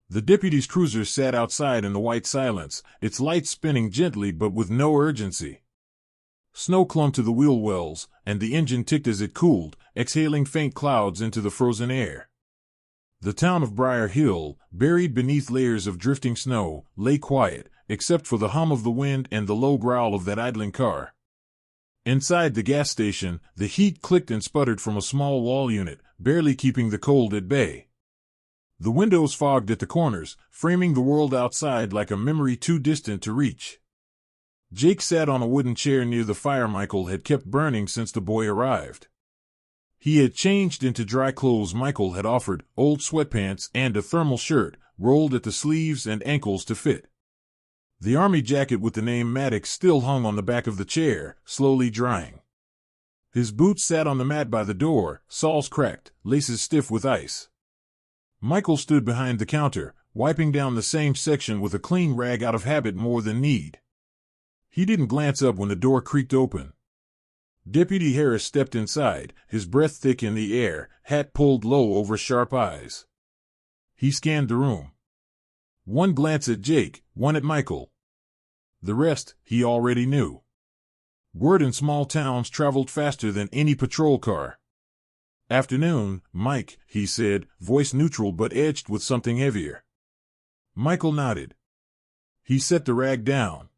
The deputy's cruiser sat outside in the white silence, its lights spinning gently but with no urgency. Snow clung to the wheel wells, and the engine ticked as it cooled, exhaling faint clouds into the frozen air. The town of Briar Hill, buried beneath layers of drifting snow, lay quiet, except for the hum of the wind and the low growl of that idling car. Inside the gas station, the heat clicked and sputtered from a small wall unit, barely keeping the cold at bay. The windows fogged at the corners, framing the world outside like a memory too distant to reach. Jake sat on a wooden chair near the fire Michael had kept burning since the boy arrived. He had changed into dry clothes Michael had offered, old sweatpants and a thermal shirt, rolled at the sleeves and ankles to fit. The army jacket with the name Maddox still hung on the back of the chair, slowly drying. His boots sat on the mat by the door, soles cracked, laces stiff with ice. Michael stood behind the counter, wiping down the same section with a clean rag out of habit more than need. He didn't glance up when the door creaked open. Deputy Harris stepped inside, his breath thick in the air, hat pulled low over sharp eyes. He scanned the room. One glance at Jake, one at Michael. The rest, he already knew. Word in small towns traveled faster than any patrol car. "Afternoon, Mike," he said, voice neutral but edged with something heavier. Michael nodded. He set the rag down.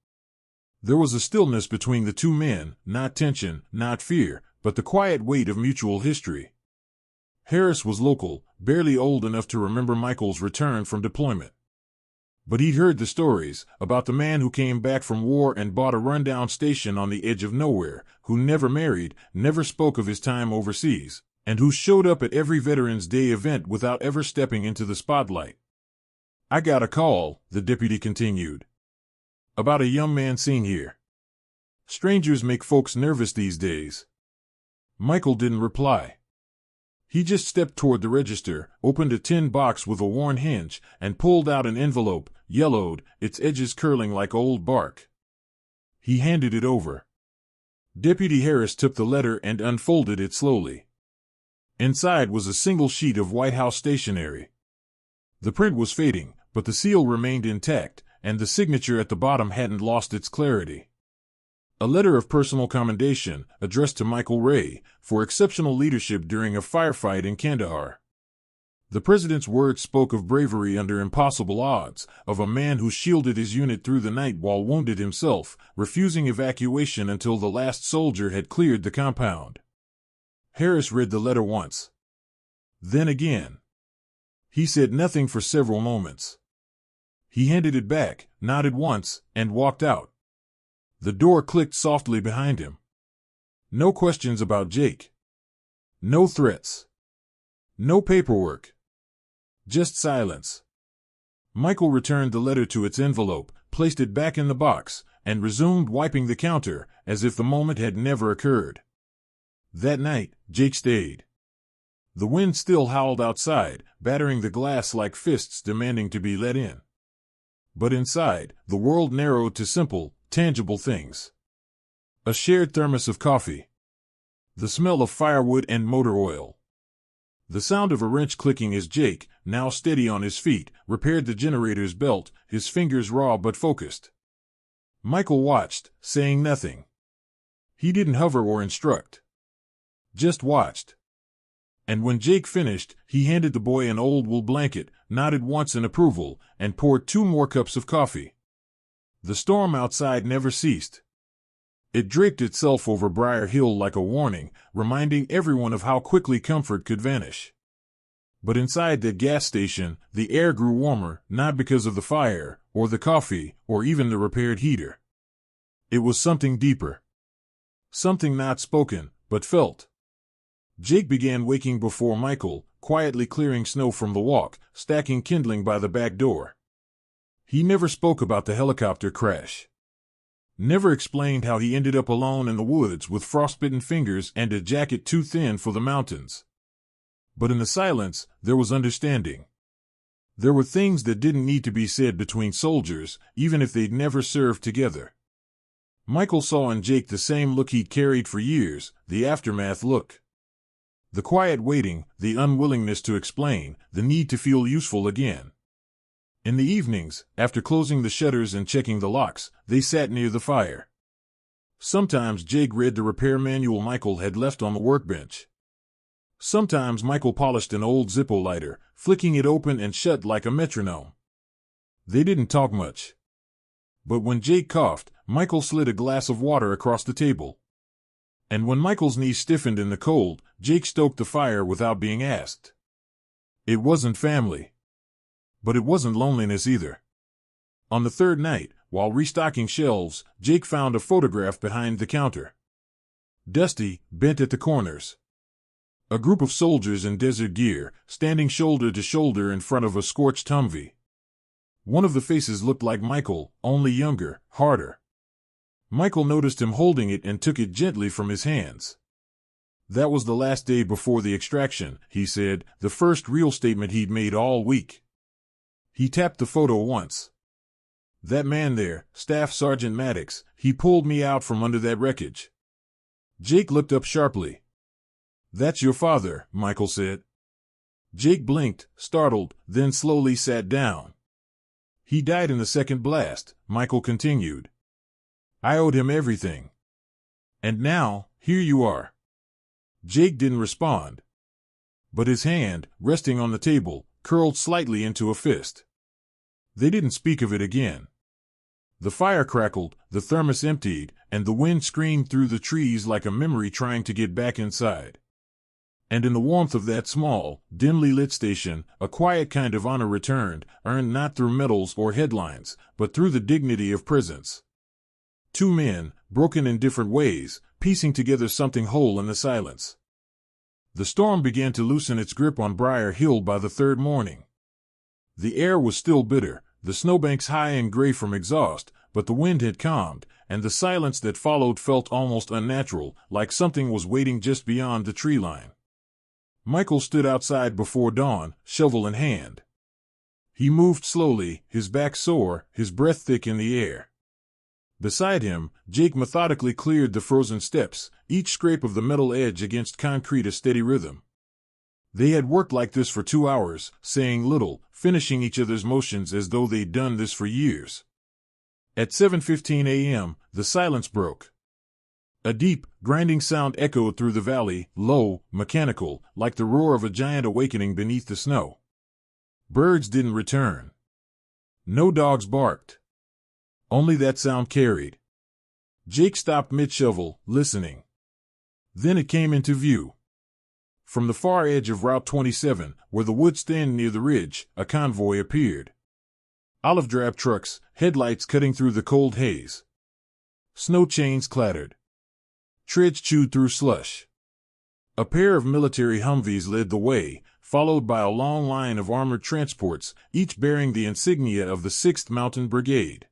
There was a stillness between the two men, not tension, not fear, but the quiet weight of mutual history. Harris was local, barely old enough to remember Michael's return from deployment. But he'd heard the stories about the man who came back from war and bought a rundown station on the edge of nowhere, who never married, never spoke of his time overseas, and who showed up at every Veterans Day event without ever stepping into the spotlight. "I got a call," the deputy continued, "about a young man seen here. Strangers make folks nervous these days." Michael didn't reply. He just stepped toward the register, opened a tin box with a worn hinge, and pulled out an envelope, yellowed, its edges curling like old bark. He handed it over. Deputy Harris took the letter and unfolded it slowly. Inside was a single sheet of White House stationery. The print was fading, but the seal remained intact, and the signature at the bottom hadn't lost its clarity. A letter of personal commendation, addressed to Michael Ray, for exceptional leadership during a firefight in Kandahar. The president's words spoke of bravery under impossible odds, of a man who shielded his unit through the night while wounded himself, refusing evacuation until the last soldier had cleared the compound. Harris read the letter once. Then again. He said nothing for several moments. He handed it back, nodded once, and walked out. The door clicked softly behind him. No questions about Jake. No threats. No paperwork. Just silence. Michael returned the letter to its envelope, placed it back in the box, and resumed wiping the counter, as if the moment had never occurred. That night, Jake stayed. The wind still howled outside, battering the glass like fists demanding to be let in. But inside, the world narrowed to simple, tangible things. A shared thermos of coffee. The smell of firewood and motor oil. The sound of a wrench clicking as Jake, now steady on his feet, repaired the generator's belt, his fingers raw but focused. Michael watched, saying nothing. He didn't hover or instruct. Just watched. And when Jake finished, he handed the boy an old wool blanket, nodded once in approval, and poured 2 more cups of coffee. The storm outside never ceased. It draped itself over Briar Hill like a warning, reminding everyone of how quickly comfort could vanish. But inside that gas station, the air grew warmer, not because of the fire, or the coffee, or even the repaired heater. It was something deeper. Something not spoken, but felt. Jake began waking before Michael, quietly clearing snow from the walk, stacking kindling by the back door. He never spoke about the helicopter crash. Never explained how he ended up alone in the woods with frostbitten fingers and a jacket too thin for the mountains. But in the silence, there was understanding. There were things that didn't need to be said between soldiers, even if they'd never served together. Michael saw in Jake the same look he'd carried for years, the aftermath look. The quiet waiting, the unwillingness to explain, the need to feel useful again. In the evenings, after closing the shutters and checking the locks, they sat near the fire. Sometimes Jake read the repair manual Michael had left on the workbench. Sometimes Michael polished an old Zippo lighter, flicking it open and shut like a metronome. They didn't talk much. But when Jake coughed, Michael slid a glass of water across the table. And when Michael's knees stiffened in the cold, Jake stoked the fire without being asked. It wasn't family. But it wasn't loneliness either. On the third night, while restocking shelves, Jake found a photograph behind the counter. Dusty, bent at the corners. A group of soldiers in desert gear, standing shoulder to shoulder in front of a scorched Humvee. One of the faces looked like Michael, only younger, harder. Michael noticed him holding it and took it gently from his hands. That was the last day before the extraction, he said, the first real statement he'd made all week. He tapped the photo once. That man there, Staff Sergeant Maddox, he pulled me out from under that wreckage. Jake looked up sharply. That's your father, Michael said. Jake blinked, startled, then slowly sat down. He died in the second blast, Michael continued. I owed him everything. And now, here you are. Jake didn't respond. But his hand, resting on the table, curled slightly into a fist. They didn't speak of it again. The fire crackled, the thermos emptied, and the wind screamed through the trees like a memory trying to get back inside. And in the warmth of that small, dimly lit station, a quiet kind of honor returned, earned not through medals or headlines, but through the dignity of presence. Two men, broken in different ways, piecing together something whole in the silence. The storm began to loosen its grip on Briar Hill by the third morning. The air was still bitter, the snowbanks high and gray from exhaust, but the wind had calmed, and the silence that followed felt almost unnatural, like something was waiting just beyond the tree line. Michael stood outside before dawn, shovel in hand. He moved slowly, his back sore, his breath thick in the air. Beside him, Jake methodically cleared the frozen steps, each scrape of the metal edge against concrete a steady rhythm. They had worked like this for 2 hours, saying little, finishing each other's motions as though they'd done this for years. At 7:15 a.m., the silence broke. A deep, grinding sound echoed through the valley, low, mechanical, like the roar of a giant awakening beneath the snow. Birds didn't return. No dogs barked. Only that sound carried. Jake stopped mid-shovel, listening. Then it came into view. From the far edge of Route 27, where the woods stand near the ridge, a convoy appeared. Olive-drab trucks, headlights cutting through the cold haze. Snow chains clattered. Treads chewed through slush. A pair of military Humvees led the way, followed by a long line of armored transports, each bearing the insignia of the 6th Mountain Brigade.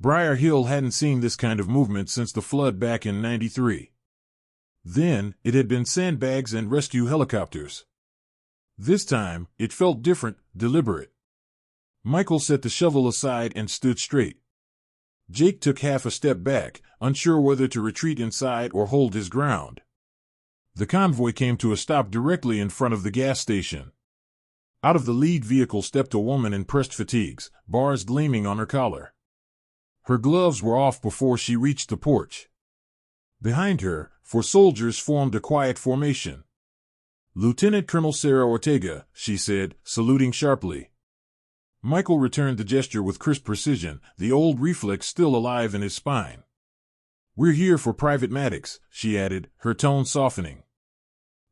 Briar Hill hadn't seen this kind of movement since the flood back in '93. Then, it had been sandbags and rescue helicopters. This time, it felt different, deliberate. Michael set the shovel aside and stood straight. Jake took half a step back, unsure whether to retreat inside or hold his ground. The convoy came to a stop directly in front of the gas station. Out of the lead vehicle stepped a woman in pressed fatigues, bars gleaming on her collar. Her gloves were off before she reached the porch. Behind her, 4 soldiers formed a quiet formation. Lieutenant Colonel Sarah Ortega, she said, saluting sharply. Michael returned the gesture with crisp precision, the old reflex still alive in his spine. We're here for Private Maddox, she added, her tone softening.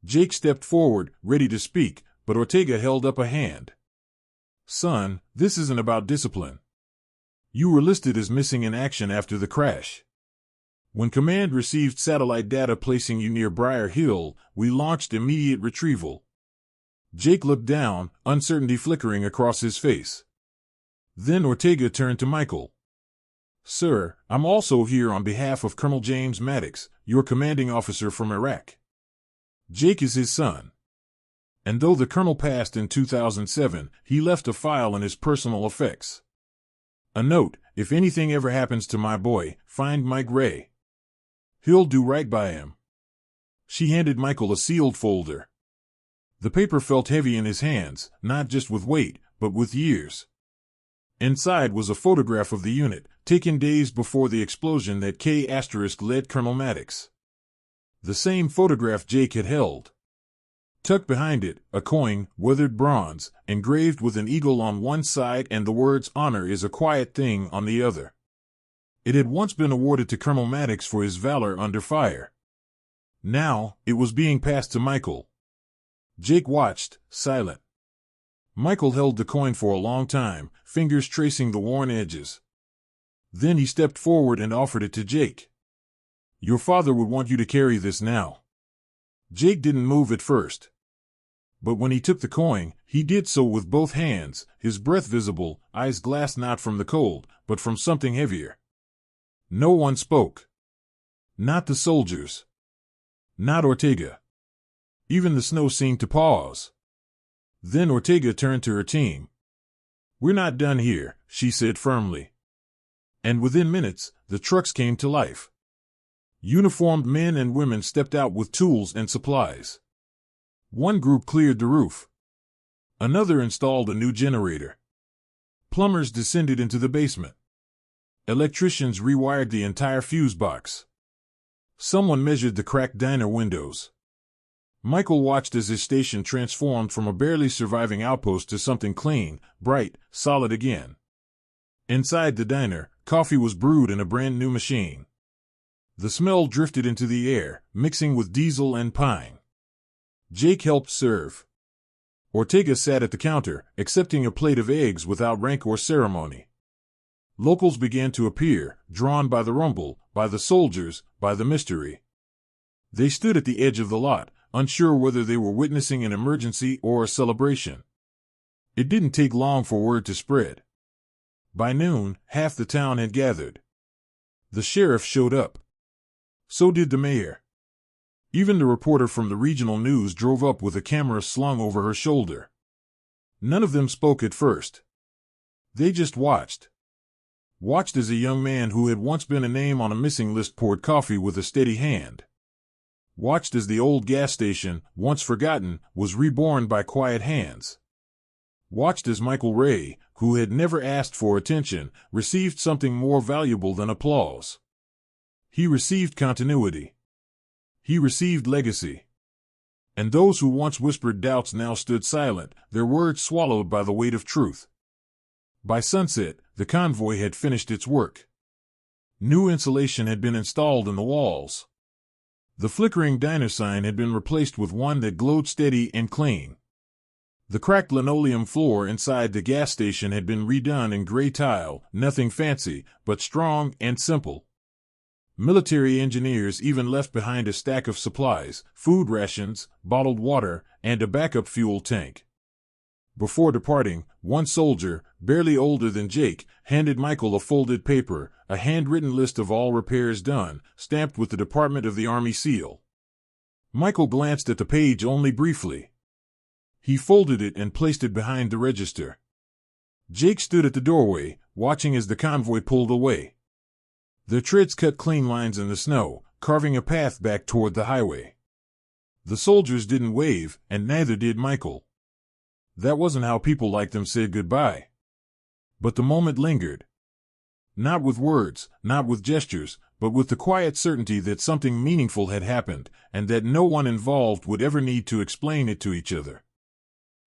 Jake stepped forward, ready to speak, but Ortega held up a hand. Son, this isn't about discipline. You were listed as missing in action after the crash. When command received satellite data placing you near Briar Hill, we launched immediate retrieval. Jake looked down, uncertainty flickering across his face. Then Ortega turned to Michael. Sir, I'm also here on behalf of Colonel James Maddox, your commanding officer from Iraq. Jake is his son. And though the colonel passed in 2007, he left a file in his personal effects. A note, if anything ever happens to my boy, find Mike Ray. He'll do right by him. She handed Michael a sealed folder. The paper felt heavy in his hands, not just with weight, but with years. Inside was a photograph of the unit, taken days before the explosion that K*led Colonel Maddox. The same photograph Jake had held. Tucked behind it, a coin, weathered bronze, engraved with an eagle on one side and the words "Honor is a quiet thing" on the other. It had once been awarded to Colonel Maddox for his valor under fire. Now, it was being passed to Michael. Jake watched, silent. Michael held the coin for a long time, fingers tracing the worn edges. Then he stepped forward and offered it to Jake. "Your father would want you to carry this now." Jake didn't move at first. But when he took the coin, he did so with both hands, his breath visible, eyes glassed not from the cold, but from something heavier. No one spoke. Not the soldiers. Not Ortega. Even the snow seemed to pause. Then Ortega turned to her team. "We're not done here," she said firmly. And within minutes, the trucks came to life. Uniformed men and women stepped out with tools and supplies. One group cleared the roof. Another installed a new generator. Plumbers descended into the basement. Electricians rewired the entire fuse box. Someone measured the cracked diner windows. Michael watched as his station transformed from a barely surviving outpost to something clean, bright, solid again. Inside the diner, coffee was brewed in a brand new machine. The smell drifted into the air, mixing with diesel and pine. Jake helped serve. Ortega sat at the counter, accepting a plate of eggs without rank or ceremony. Locals began to appear, drawn by the rumble, by the soldiers, by the mystery. They stood at the edge of the lot, unsure whether they were witnessing an emergency or a celebration. It didn't take long for word to spread. By noon, half the town had gathered. The sheriff showed up. So did the mayor. Even the reporter from the regional news drove up with a camera slung over her shoulder. None of them spoke at first. They just watched. Watched as a young man who had once been a name on a missing list poured coffee with a steady hand. Watched as the old gas station, once forgotten, was reborn by quiet hands. Watched as Michael Ray, who had never asked for attention, received something more valuable than applause. He received continuity. He received legacy. And those who once whispered doubts now stood silent, their words swallowed by the weight of truth. By sunset, the convoy had finished its work. New insulation had been installed in the walls. The flickering diner sign had been replaced with one that glowed steady and clean. The cracked linoleum floor inside the gas station had been redone in gray tile, nothing fancy, but strong and simple. Military engineers even left behind a stack of supplies, food rations, bottled water, and a backup fuel tank. Before departing, one soldier, barely older than Jake, handed Michael a folded paper, a handwritten list of all repairs done, stamped with the Department of the Army seal. Michael glanced at the page only briefly. He folded it and placed it behind the register. Jake stood at the doorway, watching as the convoy pulled away. Their treads cut clean lines in the snow, carving a path back toward the highway. The soldiers didn't wave, and neither did Michael. That wasn't how people like them said goodbye. But the moment lingered. Not with words, not with gestures, but with the quiet certainty that something meaningful had happened, and that no one involved would ever need to explain it to each other.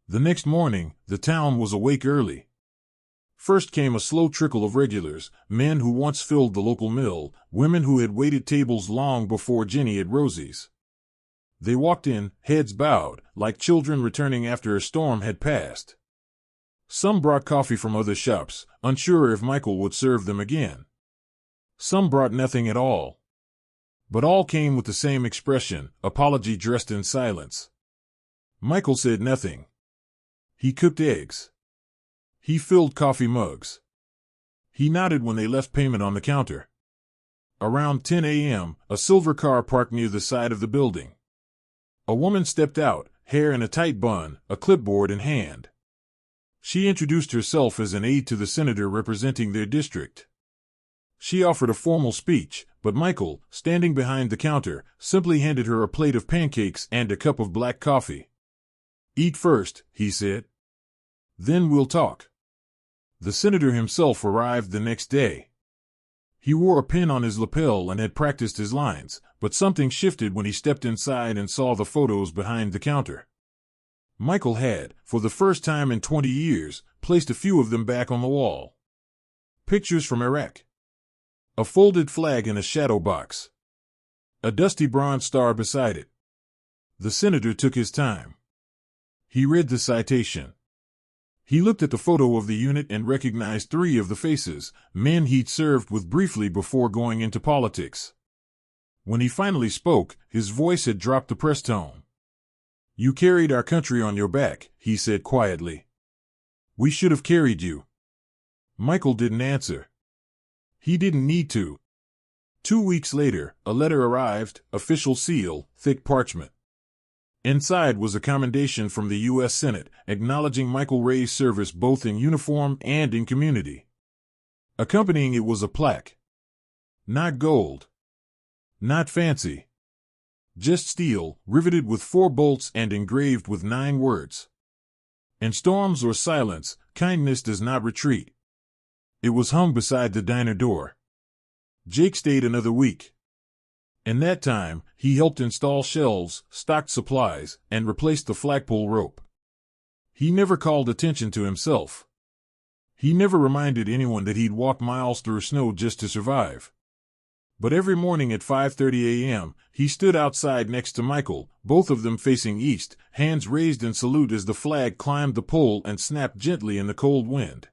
The next morning, the town was awake early. First came a slow trickle of regulars, men who once filled the local mill, women who had waited tables long before Jenny at Rosie's. They walked in, heads bowed, like children returning after a storm had passed. Some brought coffee from other shops, unsure if Michael would serve them again. Some brought nothing at all. But all came with the same expression, apology dressed in silence. Michael said nothing. He cooked eggs. He filled coffee mugs. He nodded when they left payment on the counter. Around 10 a.m., a silver car parked near the side of the building. A woman stepped out, hair in a tight bun, a clipboard in hand. She introduced herself as an aide to the senator representing their district. She offered a formal speech, but Michael, standing behind the counter, simply handed her a plate of pancakes and a cup of black coffee. "Eat first," he said. "Then we'll talk." The senator himself arrived the next day. He wore a pin on his lapel and had practiced his lines, but something shifted when he stepped inside and saw the photos behind the counter. Michael had, for the first time in 20 years, placed a few of them back on the wall. Pictures from Iraq. A folded flag in a shadow box. A dusty bronze star beside it. The senator took his time. He read the citation. He looked at the photo of the unit and recognized 3 of the faces, men he'd served with briefly before going into politics. When he finally spoke, his voice had dropped the press tone. "You carried our country on your back," he said quietly. "We should have carried you." Michael didn't answer. He didn't need to. 2 weeks later, a letter arrived, official seal, thick parchment. Inside was a commendation from the U.S. Senate, acknowledging Michael Ray's service both in uniform and in community. Accompanying it was a plaque. Not gold. Not fancy. Just steel, riveted with 4 bolts and engraved with 9 words. In storms or silence, kindness does not retreat. It was hung beside the diner door. Jake stayed another week. In that time, he helped install shelves, stocked supplies, and replaced the flagpole rope. He never called attention to himself. He never reminded anyone that he'd walk miles through snow just to survive. But every morning at 5:30 a.m., he stood outside next to Michael, both of them facing east, hands raised in salute as the flag climbed the pole and snapped gently in the cold wind.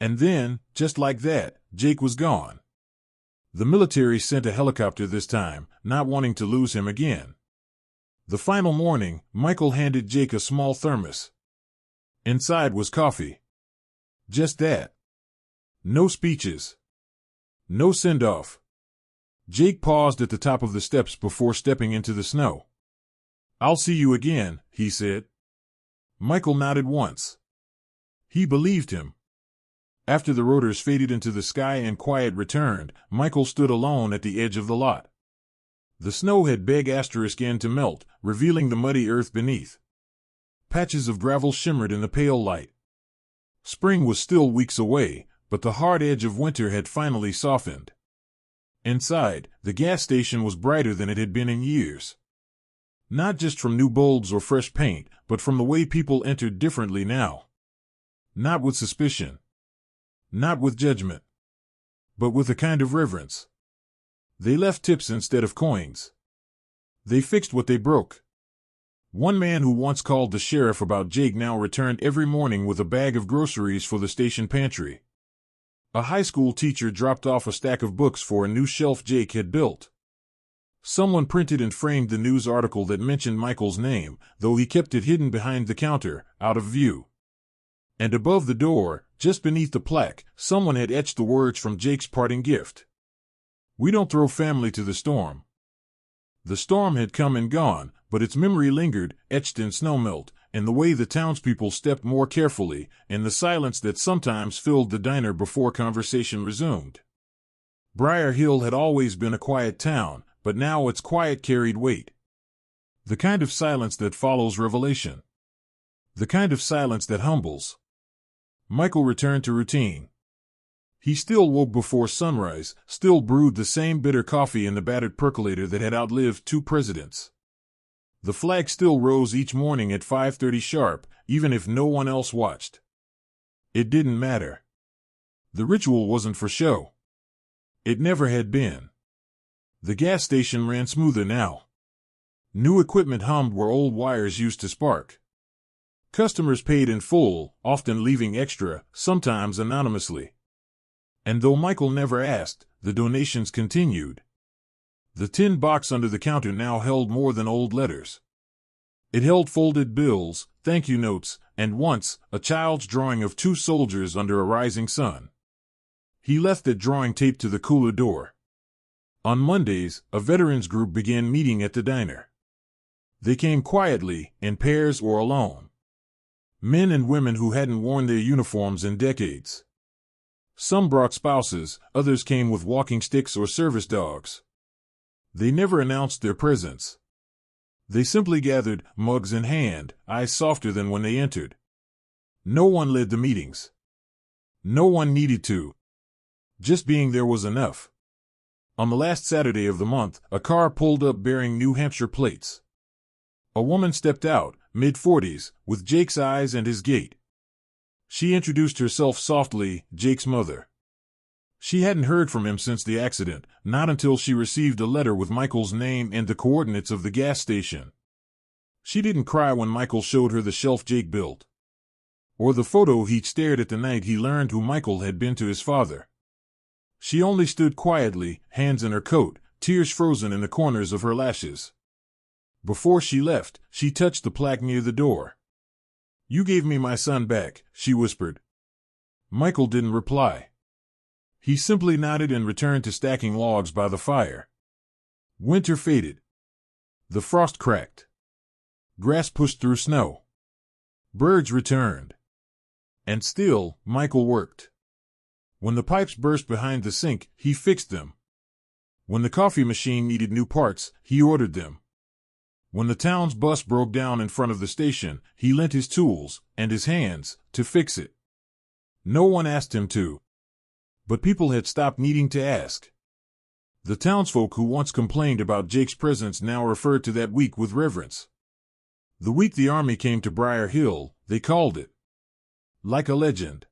And then, just like that, Jake was gone. The military sent a helicopter this time, not wanting to lose him again. The final morning, Michael handed Jake a small thermos. Inside was coffee. Just that. No speeches. No send-off. Jake paused at the top of the steps before stepping into the snow. "I'll see you again," he said. Michael nodded once. He believed him. After the rotors faded into the sky and quiet returned, Michael stood alone at the edge of the lot. The snow had begun to melt, revealing the muddy earth beneath. Patches of gravel shimmered in the pale light. Spring was still weeks away, but the hard edge of winter had finally softened. Inside, the gas station was brighter than it had been in years. Not just from new bulbs or fresh paint, but from the way people entered differently now. Not with suspicion. Not with judgment. But with a kind of reverence. They left tips instead of coins. They fixed what they broke. One man who once called the sheriff about Jake now returned every morning with a bag of groceries for the station pantry. A high school teacher dropped off a stack of books for a new shelf Jake had built. Someone printed and framed the news article that mentioned Michael's name, though he kept it hidden behind the counter, out of view. And above the door, just beneath the plaque, someone had etched the words from Jake's parting gift. "We don't throw family to the storm." The storm had come and gone, but its memory lingered, etched in snowmelt, in the way the townspeople stepped more carefully, in the silence that sometimes filled the diner before conversation resumed. Briar Hill had always been a quiet town, but now its quiet carried weight. The kind of silence that follows revelation. The kind of silence that humbles. Michael returned to routine. He still woke before sunrise, still brewed the same bitter coffee in the battered percolator that had outlived 2 presidents. The flag still rose each morning at 5:30 sharp, even if no one else watched. It didn't matter. The ritual wasn't for show. It never had been. The gas station ran smoother now. New equipment hummed where old wires used to spark. Customers paid in full, often leaving extra, sometimes anonymously. And though Michael never asked, the donations continued. The tin box under the counter now held more than old letters. It held folded bills, thank you notes, and once, a child's drawing of 2 soldiers under a rising sun. He left that drawing taped to the cooler door. On Mondays, a veterans group began meeting at the diner. They came quietly, in pairs or alone. Men and women who hadn't worn their uniforms in decades. Some brought spouses, others came with walking sticks or service dogs. They never announced their presence. They simply gathered, mugs in hand, eyes softer than when they entered. No one led the meetings. No one needed to. Just being there was enough. On the last Saturday of the month, a car pulled up bearing New Hampshire plates. A woman stepped out, mid-40s, with Jake's eyes and his gait. She introduced herself softly, Jake's mother. She hadn't heard from him since the accident, not until she received a letter with Michael's name and the coordinates of the gas station. She didn't cry when Michael showed her the shelf Jake built, or the photo he'd stared at the night he learned who Michael had been to his father. She only stood quietly, hands in her coat, tears frozen in the corners of her lashes. Before she left, she touched the plaque near the door. "You gave me my son back," she whispered. Michael didn't reply. He simply nodded and returned to stacking logs by the fire. Winter faded. The frost cracked. Grass pushed through snow. Birds returned. And still, Michael worked. When the pipes burst behind the sink, he fixed them. When the coffee machine needed new parts, he ordered them. When the town's bus broke down in front of the station, he lent his tools, and his hands, to fix it. No one asked him to. But people had stopped needing to ask. The townsfolk who once complained about Jake's presence now referred to that week with reverence. The week the army came to Briar Hill, they called it. Like a legend.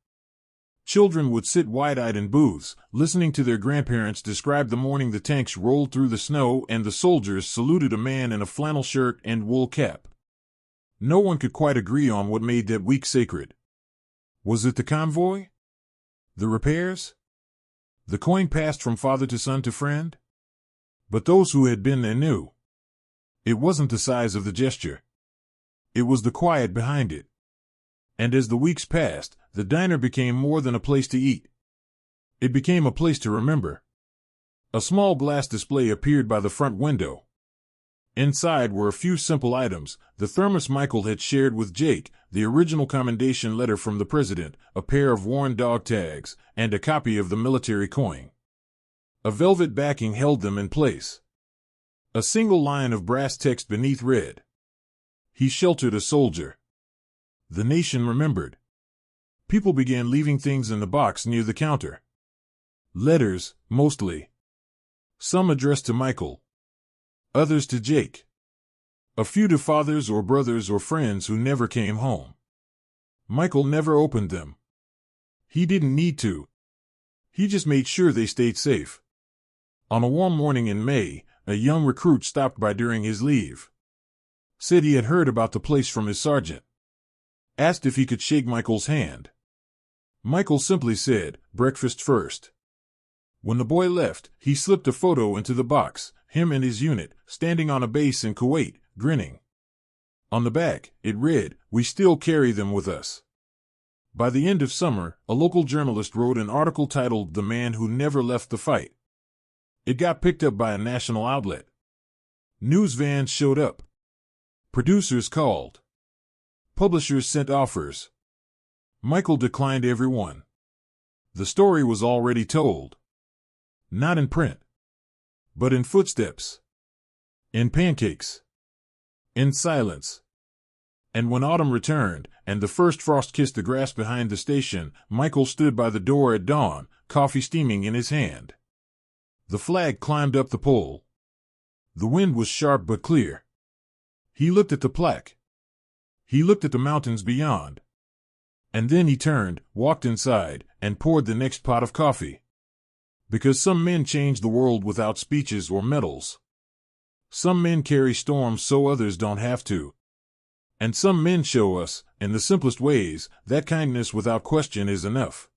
Children would sit wide-eyed in booths, listening to their grandparents describe the morning the tanks rolled through the snow and the soldiers saluted a man in a flannel shirt and wool cap. No one could quite agree on what made that week sacred. Was it the convoy? The repairs? The coin passed from father to son to friend? But those who had been there knew. It wasn't the size of the gesture. It was the quiet behind it. And as the weeks passed, the diner became more than a place to eat. It became a place to remember. A small glass display appeared by the front window. Inside were a few simple items: the thermos Michael had shared with Jake, the original commendation letter from the president, a pair of worn dog tags, and a copy of the military coin. A velvet backing held them in place. A single line of brass text beneath read, "He sheltered a soldier." The nation remembered. People began leaving things in the box near the counter. Letters, mostly. Some addressed to Michael. Others to Jake. A few to fathers or brothers or friends who never came home. Michael never opened them. He didn't need to. He just made sure they stayed safe. On a warm morning in May, a young recruit stopped by during his leave. Said he had heard about the place from his sergeant. Asked if he could shake Michael's hand. Michael simply said, "Breakfast first." When the boy left, he slipped a photo into the box, him and his unit, standing on a base in Kuwait, grinning. On the back, it read, "We still carry them with us." By the end of summer, a local journalist wrote an article titled "The Man Who Never Left the Fight." It got picked up by a national outlet. News vans showed up. Producers called. Publishers sent offers. Michael declined every one. The story was already told. Not in print, but in footsteps, in pancakes, in silence. And when autumn returned, and the first frost kissed the grass behind the station, Michael stood by the door at dawn, coffee steaming in his hand. The flag climbed up the pole. The wind was sharp but clear. He looked at the plaque. He looked at the mountains beyond. And then he turned, walked inside, and poured the next pot of coffee. Because some men change the world without speeches or medals. Some men carry storms so others don't have to. And some men show us, in the simplest ways, that kindness without question is enough.